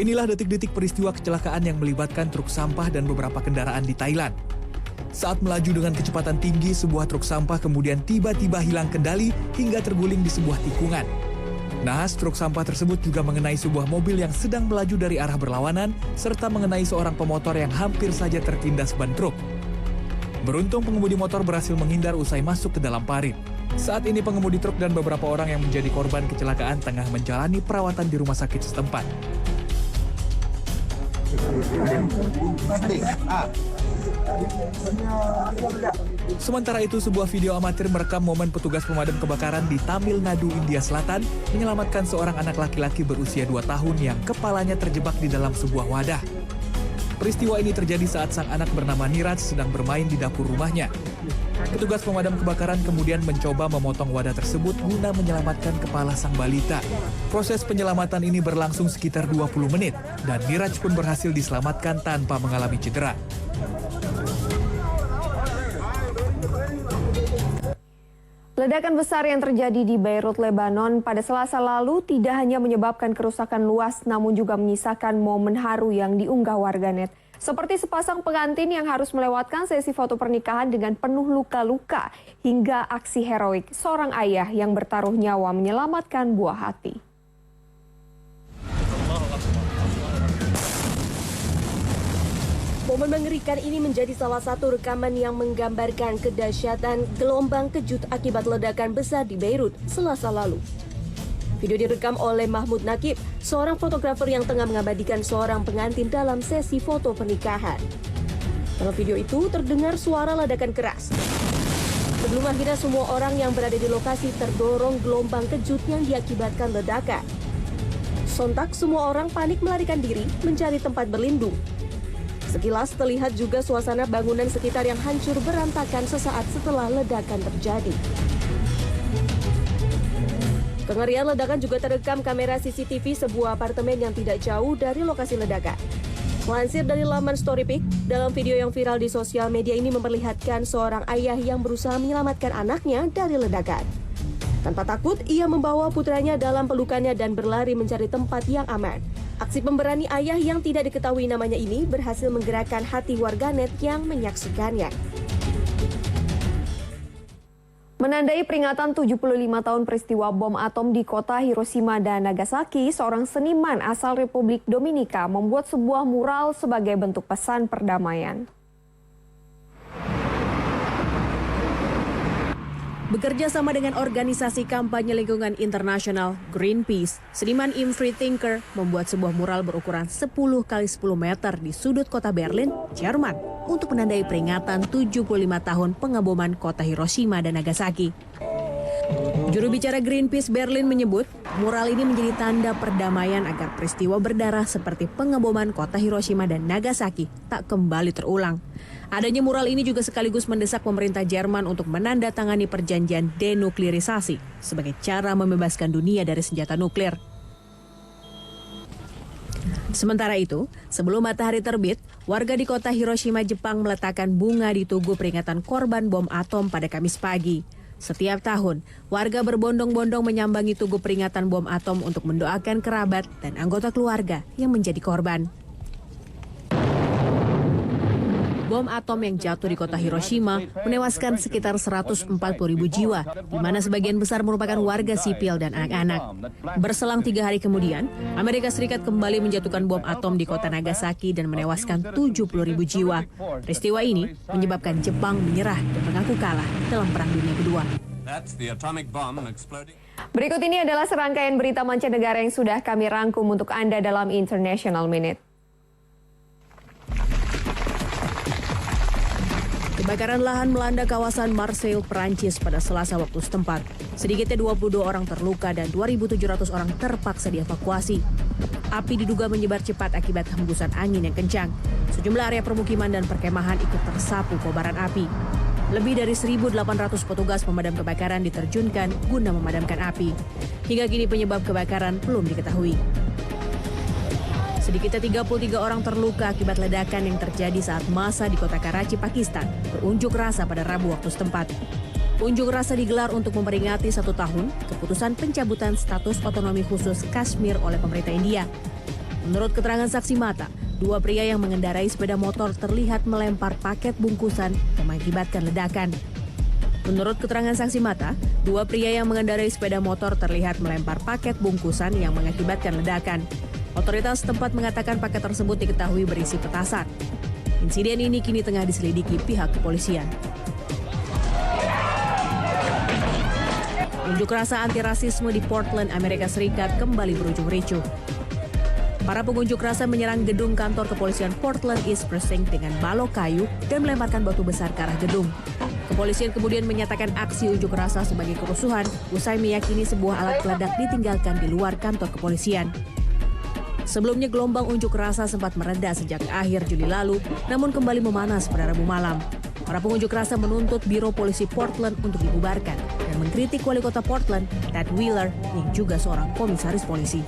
Inilah detik-detik peristiwa kecelakaan yang melibatkan truk sampah dan beberapa kendaraan di Thailand. Saat melaju dengan kecepatan tinggi, sebuah truk sampah kemudian tiba-tiba hilang kendali hingga terguling di sebuah tikungan. Naas, truk sampah tersebut juga mengenai sebuah mobil yang sedang melaju dari arah berlawanan, serta mengenai seorang pemotor yang hampir saja tertindas ban truk. Beruntung pengemudi motor berhasil menghindar usai masuk ke dalam parit. Saat ini pengemudi truk dan beberapa orang yang menjadi korban kecelakaan tengah menjalani perawatan di rumah sakit setempat. Sementara itu, sebuah video amatir merekam momen petugas pemadam kebakaran di Tamil Nadu, India Selatan menyelamatkan seorang anak laki-laki berusia 2 tahun yang kepalanya terjebak di dalam sebuah wadah. Peristiwa ini terjadi saat sang anak bernama Niraj sedang bermain di dapur rumahnya. Petugas pemadam kebakaran kemudian mencoba memotong wadah tersebut guna menyelamatkan kepala sang balita. Proses penyelamatan ini berlangsung sekitar 20 menit dan Niraj pun berhasil diselamatkan tanpa mengalami cedera. Ledakan besar yang terjadi di Beirut, Lebanon pada Selasa lalu tidak hanya menyebabkan kerusakan luas, namun juga menyisakan momen haru yang diunggah warganet. Seperti sepasang pengantin yang harus melewatkan sesi foto pernikahan dengan penuh luka-luka, hingga aksi heroik seorang ayah yang bertaruh nyawa menyelamatkan buah hati. Momen mengerikan ini menjadi salah satu rekaman yang menggambarkan kedahsyatan gelombang kejut akibat ledakan besar di Beirut Selasa lalu. Video direkam oleh Mahmud Nakib, seorang fotografer yang tengah mengabadikan seorang pengantin dalam sesi foto pernikahan. Dalam video itu terdengar suara ledakan keras. Sebelum akhirnya semua orang yang berada di lokasi terdorong gelombang kejut yang diakibatkan ledakan. Sontak semua orang panik melarikan diri mencari tempat berlindung. Sekilas terlihat juga suasana bangunan sekitar yang hancur berantakan sesaat setelah ledakan terjadi. Kengerian ledakan juga terekam kamera CCTV sebuah apartemen yang tidak jauh dari lokasi ledakan. Melansir dari laman Storypic, dalam video yang viral di sosial media ini memperlihatkan seorang ayah yang berusaha menyelamatkan anaknya dari ledakan. Tanpa takut, ia membawa putranya dalam pelukannya dan berlari mencari tempat yang aman. Aksi pemberani ayah yang tidak diketahui namanya ini berhasil menggerakkan hati warganet yang menyaksikannya. Menandai peringatan 75 tahun peristiwa bom atom di kota Hiroshima dan Nagasaki, seorang seniman asal Republik Dominika membuat sebuah mural sebagai bentuk pesan perdamaian. Bekerja sama dengan organisasi kampanye lingkungan internasional Greenpeace, seniman Imfri Thinker membuat sebuah mural berukuran 10 kali 10 meter di sudut kota Berlin, Jerman, untuk menandai peringatan 75 tahun pengeboman kota Hiroshima dan Nagasaki. Juru bicara Greenpeace Berlin menyebut, mural ini menjadi tanda perdamaian agar peristiwa berdarah seperti pengeboman kota Hiroshima dan Nagasaki tak kembali terulang. Adanya mural ini juga sekaligus mendesak pemerintah Jerman untuk menandatangani perjanjian denuklirisasi sebagai cara membebaskan dunia dari senjata nuklir. Sementara itu, sebelum matahari terbit, warga di kota Hiroshima, Jepang meletakkan bunga di tugu peringatan korban bom atom pada Kamis pagi. Setiap tahun, warga berbondong-bondong menyambangi tugu peringatan bom atom untuk mendoakan kerabat dan anggota keluarga yang menjadi korban. Bom atom yang jatuh di kota Hiroshima menewaskan sekitar 140.000 jiwa, di mana sebagian besar merupakan warga sipil dan anak-anak. Berselang 3 hari kemudian, Amerika Serikat kembali menjatuhkan bom atom di kota Nagasaki dan menewaskan 70.000 jiwa. Peristiwa ini menyebabkan Jepang menyerah dan mengaku kalah dalam Perang Dunia Kedua. Berikut ini adalah serangkaian berita mancanegara yang sudah kami rangkum untuk Anda dalam International Minute. Kebakaran lahan melanda kawasan Marseille, Perancis pada Selasa waktu setempat. Sedikitnya 22 orang terluka dan 2.700 orang terpaksa dievakuasi. Api diduga menyebar cepat akibat hembusan angin yang kencang. Sejumlah area permukiman dan perkemahan ikut tersapu kobaran api. Lebih dari 1.800 petugas pemadam kebakaran diterjunkan guna memadamkan api. Hingga kini penyebab kebakaran belum diketahui. Sedikitnya 33 orang terluka akibat ledakan yang terjadi saat massa di kota Karachi, Pakistan berunjuk rasa pada Rabu waktu setempat. Unjuk rasa digelar untuk memperingati 1 tahun keputusan pencabutan status otonomi khusus Kashmir oleh pemerintah India. Menurut keterangan saksi mata, dua pria yang mengendarai sepeda motor terlihat melempar paket bungkusan yang mengakibatkan ledakan. Menurut keterangan saksi mata, dua pria yang mengendarai sepeda motor terlihat melempar paket bungkusan yang mengakibatkan ledakan. Otoritas setempat mengatakan paket tersebut diketahui berisi petasan. Insiden ini kini tengah diselidiki pihak kepolisian. Unjuk rasa anti rasisme di Portland, Amerika Serikat kembali berujung ricuh. Para pengunjuk rasa menyerang gedung kantor kepolisian Portland East Precinct dengan balok kayu dan melemparkan batu besar ke arah gedung. Kepolisian kemudian menyatakan aksi unjuk rasa sebagai kerusuhan usai meyakini sebuah alat peledak ditinggalkan di luar kantor kepolisian. Sebelumnya gelombang unjuk rasa sempat mereda sejak akhir Juli lalu, namun kembali memanas pada Rabu malam. Para pengunjuk rasa menuntut Biro Polisi Portland untuk dibubarkan dan mengkritik Wali Kota Portland, Ted Wheeler, yang juga seorang komisaris polisi.